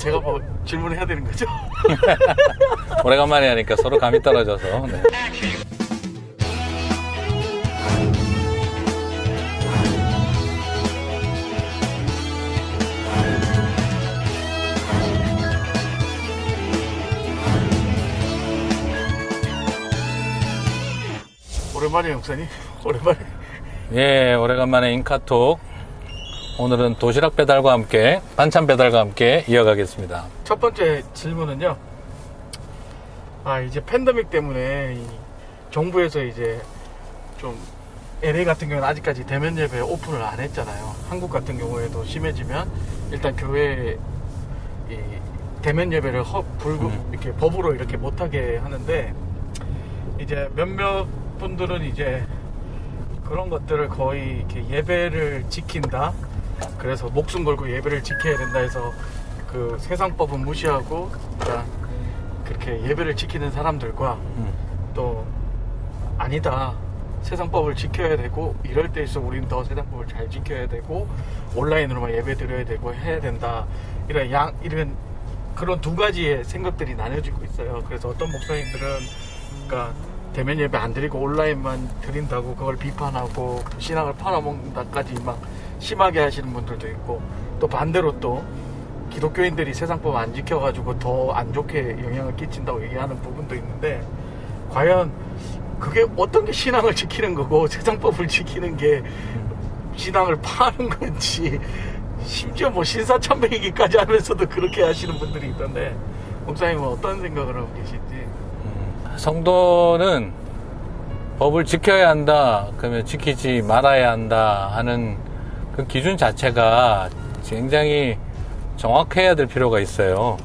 제가 뭐 질문해야 되는 거죠? 오래간만에 하니까 서로 감이 떨어져서. 네. 오랜만에 목사님. 오랜만에. 예, 오래간만에 인카톡. 오늘은 도시락 배달과 함께, 반찬 배달과 함께 이어가겠습니다. 첫 번째 질문은요. 이제 팬데믹 때문에 이 정부에서 이제 좀 LA 같은 경우는 아직까지 대면 예배 오픈을 안 했잖아요. 한국 같은 경우에도 심해지면 일단 교회 이 대면 예배를 이렇게 법으로 이렇게 못하게 하는데, 이제 몇몇 분들은 이제 그런 것들을 거의 이렇게 예배를 지킨다. 그래서 목숨 걸고 예배를 지켜야 된다 해서 그 세상법은 무시하고 그러니까 그렇게 예배를 지키는 사람들과 또 아니다. 세상법을 지켜야 되고 이럴 때일수록 우리는 더 세상법을 잘 지켜야 되고 온라인으로만 예배 드려야 되고 해야 된다. 이런 그런 두 가지의 생각들이 나뉘어지고 있어요. 그래서 어떤 목사님들은 그러니까 대면 예배 안 드리고 온라인만 드린다고 그걸 비판하고 신앙을 팔아먹는다까지 막 심하게 하시는 분들도 있고, 또 반대로 또 기독교인들이 세상법 안 지켜가지고 더 안 좋게 영향을 끼친다고 얘기하는 부분도 있는데, 과연 그게 어떤 게 신앙을 지키는 거고 세상법을 지키는 게 신앙을 파는 건지, 심지어 뭐 신사참배이기까지 하면서도 그렇게 하시는 분들이 있던데, 목사님은 어떤 생각을 하고 계신지. 성도는 법을 지켜야 한다, 그러면 지키지 말아야 한다 하는 그 기준 자체가 굉장히 정확해야 될 필요가 있어요.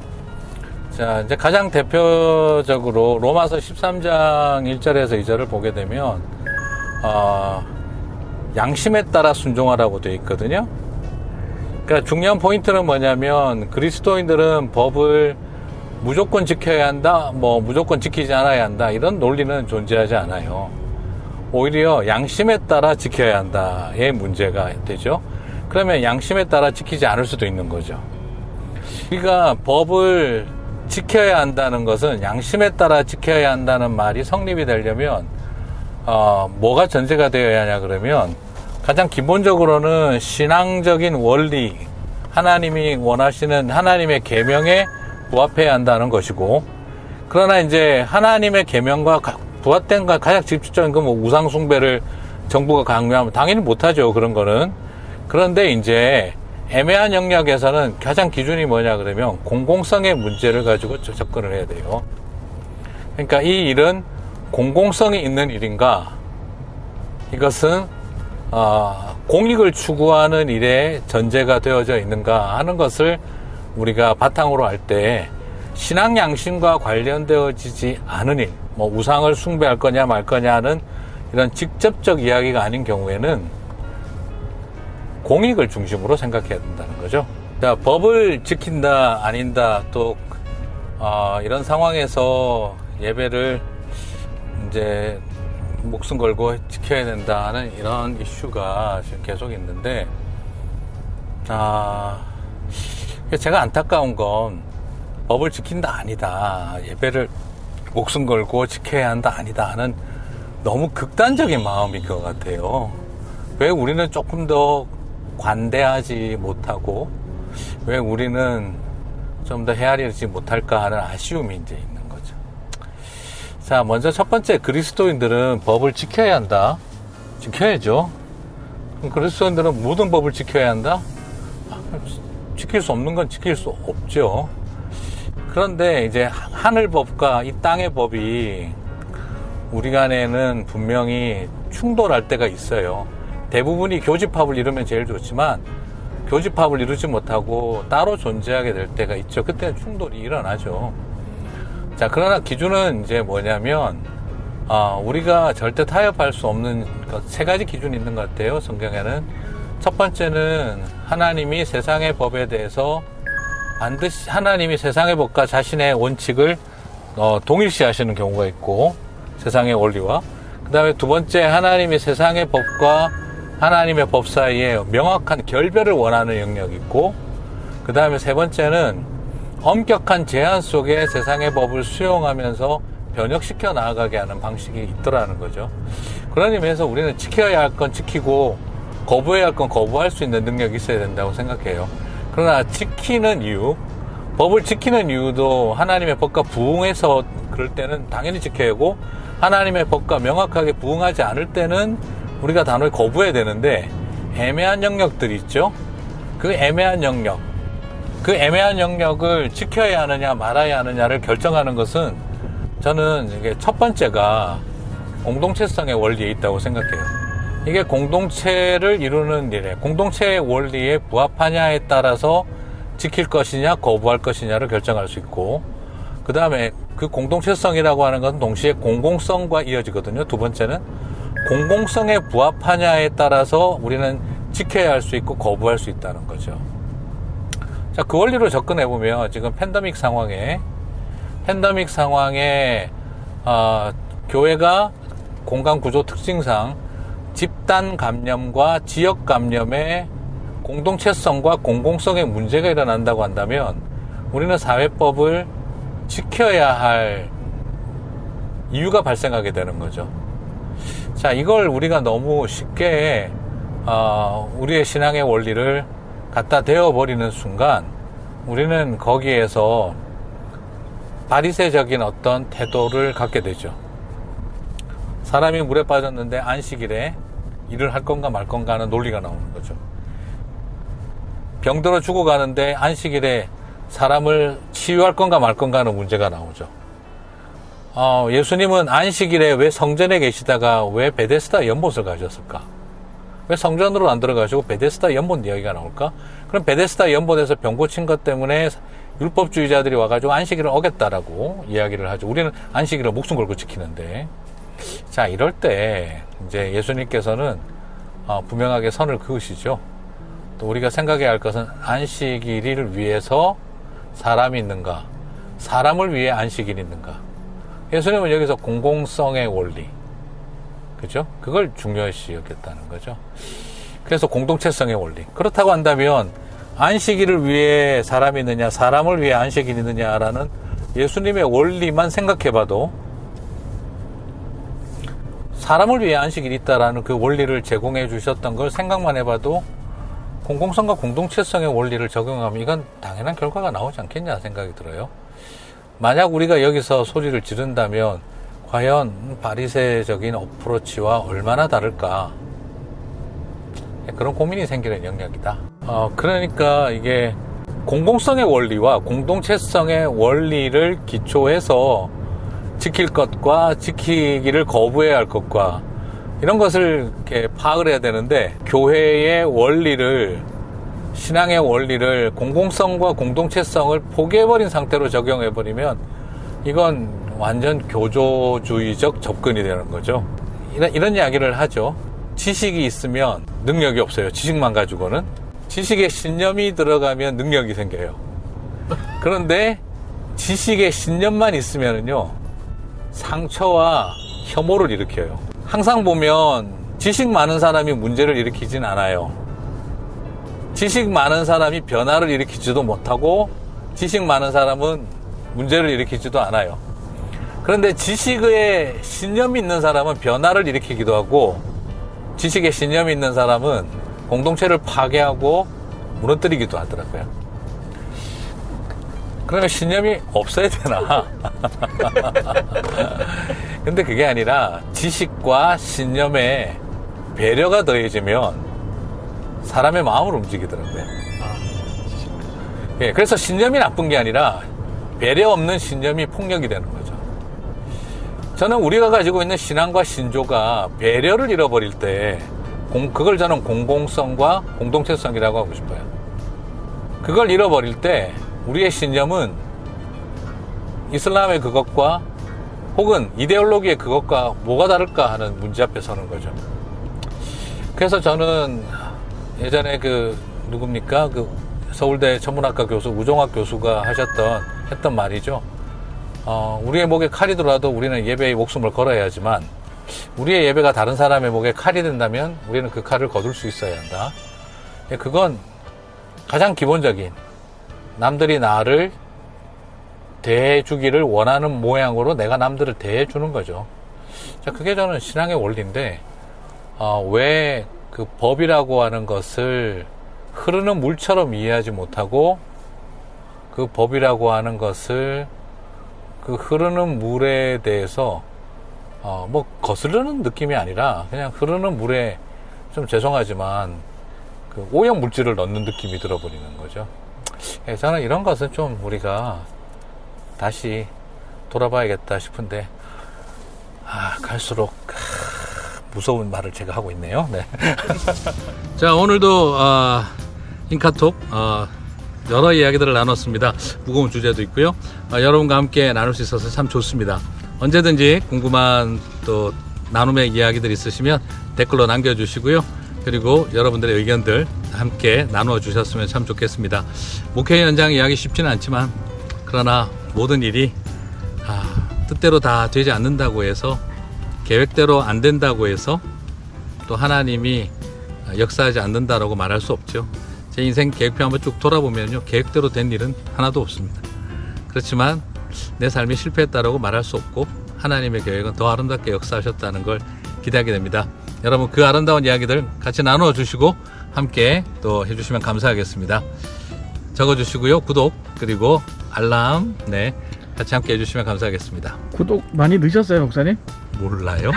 자, 이제 가장 대표적으로 로마서 13장 1절에서 2절을 보게 되면, 양심에 따라 순종하라고 되어 있거든요. 그러니까 중요한 포인트는 뭐냐면, 그리스도인들은 법을 무조건 지켜야 한다, 뭐 무조건 지키지 않아야 한다, 이런 논리는 존재하지 않아요. 오히려 양심에 따라 지켜야 한다의 문제가 되죠. 그러면 양심에 따라 지키지 않을 수도 있는 거죠. 우리가 법을 지켜야 한다는 것은 양심에 따라 지켜야 한다는 말이 성립이 되려면 뭐가 전제가 되어야 하냐 그러면, 가장 기본적으로는 신앙적인 원리, 하나님이 원하시는 하나님의 계명에 부합해야 한다는 것이고, 그러나 이제 하나님의 계명과 부합된 거 가장 직접적인 건 뭐 우상 숭배를 정부가 강요하면 당연히 못하죠, 그런 거는. 그런데 이제 애매한 영역에서는 가장 기준이 뭐냐 그러면 공공성의 문제를 가지고 접근을 해야 돼요. 그러니까 이 일은 공공성이 있는 일인가, 이것은 공익을 추구하는 일에 전제가 되어져 있는가 하는 것을 우리가 바탕으로 할 때, 신앙 양심과 관련되어지지 않은 일, 뭐 우상을 숭배할 거냐 말 거냐 하는 이런 직접적 이야기가 아닌 경우에는 공익을 중심으로 생각해야 된다는 거죠. 자, 법을 지킨다 아닌다, 또 이런 상황에서 예배를 이제 목숨 걸고 지켜야 된다 하는 이런 이슈가 지금 계속 있는데, 제가 안타까운 건 법을 지킨다 아니다, 예배를 목숨 걸고 지켜야 한다 아니다 하는 너무 극단적인 마음인 것 같아요. 왜 우리는 조금 더 관대하지 못하고, 왜 우리는 좀 더 헤아리지 못할까 하는 아쉬움이 이제 있는 거죠. 자, 먼저 첫 번째, 그리스도인들은 법을 지켜야 한다. 지켜야죠. 그럼 그리스도인들은 모든 법을 지켜야 한다? 지킬 수 없는 건 지킬 수 없죠. 그런데 이제 하늘법과 이 땅의 법이 우리 간에는 분명히 충돌할 때가 있어요. 대부분이 교집합을 이루면 제일 좋지만 교집합을 이루지 못하고 따로 존재하게 될 때가 있죠. 그때는 충돌이 일어나죠. 자, 그러나 기준은 이제 뭐냐면, 우리가 절대 타협할 수 없는 세 가지 기준이 있는 것 같아요, 성경에는. 첫 번째는 하나님이 세상의 법에 대해서 반드시 하나님이 세상의 법과 자신의 원칙을 동일시 하시는 경우가 있고, 세상의 원리와. 그 다음에 두 번째, 하나님이 세상의 법과 하나님의 법 사이에 명확한 결별을 원하는 영역이 있고, 그 다음에 세 번째는 엄격한 제한 속에 세상의 법을 수용하면서 변혁시켜 나아가게 하는 방식이 있더라는 거죠. 그런 의미에서 우리는 지켜야 할 건 지키고 거부해야 할 건 거부할 수 있는 능력이 있어야 된다고 생각해요. 그러나 지키는 이유, 법을 지키는 이유도 하나님의 법과 부응해서 그럴 때는 당연히 지켜야 하고, 하나님의 법과 명확하게 부응하지 않을 때는 우리가 단호히 거부해야 되는데, 애매한 영역들이 있죠. 그 애매한 영역을 지켜야 하느냐 말아야 하느냐를 결정하는 것은 저는 이게 첫 번째가 공동체성의 원리에 있다고 생각해요. 이게 공동체를 이루는 일에, 공동체의 원리에 부합하냐에 따라서 지킬 것이냐 거부할 것이냐를 결정할 수 있고, 그 다음에 그 공동체성이라고 하는 것은 동시에 공공성과 이어지거든요. 두 번째는 공공성에 부합하냐에 따라서 우리는 지켜야 할 수 있고 거부할 수 있다는 거죠. 자, 그 원리로 접근해보면 지금 팬데믹 상황에 교회가 공간 구조 특징상 집단 감염과 지역 감염의 공동체성과 공공성의 문제가 일어난다고 한다면 우리는 사회법을 지켜야 할 이유가 발생하게 되는 거죠. 자, 이걸 우리가 너무 쉽게 우리의 신앙의 원리를 갖다 대어버리는 순간 우리는 거기에서 바리새적인 어떤 태도를 갖게 되죠. 사람이 물에 빠졌는데 안식일에 일을 할 건가 말 건가 하는 논리가 나오는 거죠. 병들어 죽어가는데 안식일에 사람을 치유할 건가 말 건가 하는 문제가 나오죠. 예수님은 안식일에 왜 성전에 계시다가 왜 베데스다 연못을 가셨을까? 왜 성전으로 안 들어가시고 베데스다 연못 이야기가 나올까? 그럼 베데스다 연못에서 병 고친 것 때문에 율법주의자들이 와가지고 안식일을 어겼다라고 이야기를 하죠. 우리는 안식일을 목숨 걸고 지키는데, 자, 이럴 때 이제 예수님께서는 분명하게 선을 그으시죠. 또 우리가 생각해야 할 것은 안식일을 위해서 사람이 있는가, 사람을 위해 안식일이 있는가. 예수님은 여기서 공공성의 원리, 그죠? 그걸 중요시 여겼다는 거죠. 그래서 공동체성의 원리. 그렇다고 한다면 안식일을 위해 사람이 있느냐, 사람을 위해 안식일이 있느냐라는 예수님의 원리만 생각해봐도, 사람을 위해 안식일이 있다라는 그 원리를 제공해 주셨던 걸 생각만 해봐도 공공성과 공동체성의 원리를 적용하면 이건 당연한 결과가 나오지 않겠냐 생각이 들어요. 만약 우리가 여기서 소리를 지른다면 과연 바리새적인 어프로치와 얼마나 다를까, 그런 고민이 생기는 영역이다. 그러니까 이게 공공성의 원리와 공동체성의 원리를 기초해서 지킬 것과 지키기를 거부해야 할 것과 이런 것을 이렇게 파악을 해야 되는데, 교회의 원리를, 신앙의 원리를 공공성과 공동체성을 포기해버린 상태로 적용해버리면 이건 완전 교조주의적 접근이 되는 거죠. 이런 이야기를 하죠. 지식이 있으면 능력이 없어요. 지식만 가지고는. 지식에 신념이 들어가면 능력이 생겨요. 그런데 지식에 신념만 있으면은요, 상처와 혐오를 일으켜요. 항상 보면 지식 많은 사람이 문제를 일으키진 않아요. 지식 많은 사람이 변화를 일으키지도 못하고 지식 많은 사람은 문제를 일으키지도 않아요. 그런데 지식에 신념이 있는 사람은 변화를 일으키기도 하고, 지식에 신념이 있는 사람은 공동체를 파괴하고 무너뜨리기도 하더라고요. 그러면 신념이 없어야 되나? 근데 그게 아니라 지식과 신념에 배려가 더해지면 사람의 마음을 움직이더라고요. 예, 그래서 신념이 나쁜 게 아니라 배려 없는 신념이 폭력이 되는 거죠. 저는 우리가 가지고 있는 신앙과 신조가 배려를 잃어버릴 때, 그걸 저는 공공성과 공동체성이라고 하고 싶어요. 그걸 잃어버릴 때 우리의 신념은 이슬람의 그것과 혹은 이데올로기의 그것과 뭐가 다를까 하는 문제 앞에 서는 거죠. 그래서 저는 예전에 누굽니까? 서울대 천문학과 교수, 우종학 교수가 했던 말이죠. 우리의 목에 칼이 들어와도 우리는 예배에 목숨을 걸어야 하지만, 우리의 예배가 다른 사람의 목에 칼이 된다면 우리는 그 칼을 거둘 수 있어야 한다. 그건 가장 기본적인, 남들이 나를 대해주기를 원하는 모양으로 내가 남들을 대해주는 거죠. 자, 그게 저는 신앙의 원리인데, 왜 그 법이라고 하는 것을 흐르는 물처럼 이해하지 못하고, 그 법이라고 하는 것을 그 흐르는 물에 대해서, 뭐, 거스르는 느낌이 아니라, 그냥 흐르는 물에 좀 죄송하지만, 그 오염 물질을 넣는 느낌이 들어버리는 거죠. 저는 이런 것은 좀 우리가 다시 돌아봐야겠다 싶은데, 갈수록 무서운 말을 제가 하고 있네요. 네. 자, 오늘도 인카톡 여러 이야기들을 나눴습니다. 무거운 주제도 있고요. 여러분과 함께 나눌 수 있어서 참 좋습니다. 언제든지 궁금한 또 나눔의 이야기들 있으시면 댓글로 남겨주시고요. 그리고 여러분들의 의견들 함께 나누어 주셨으면 참 좋겠습니다. 목회 현장 이야기 쉽지는 않지만, 그러나 모든 일이 뜻대로 다 되지 않는다고 해서, 계획대로 안 된다고 해서 또 하나님이 역사하지 않는다라고 말할 수 없죠. 제 인생 계획표 한번 쭉 돌아보면요, 계획대로 된 일은 하나도 없습니다. 그렇지만 내 삶이 실패했다라고 말할 수 없고, 하나님의 계획은 더 아름답게 역사하셨다는 걸 기대하게 됩니다. 여러분, 그 아름다운 이야기들 같이 나누어 주시고 함께 또 해주시면 감사하겠습니다. 적어주시고요, 구독 그리고 알람, 네, 같이 함께 해주시면 감사하겠습니다. 구독 많이 넣으셨어요, 목사님? 몰라요.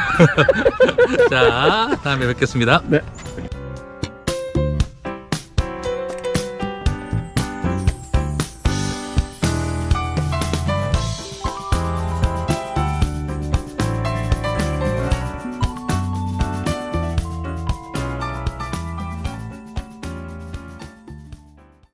자, 다음에 뵙겠습니다. 네.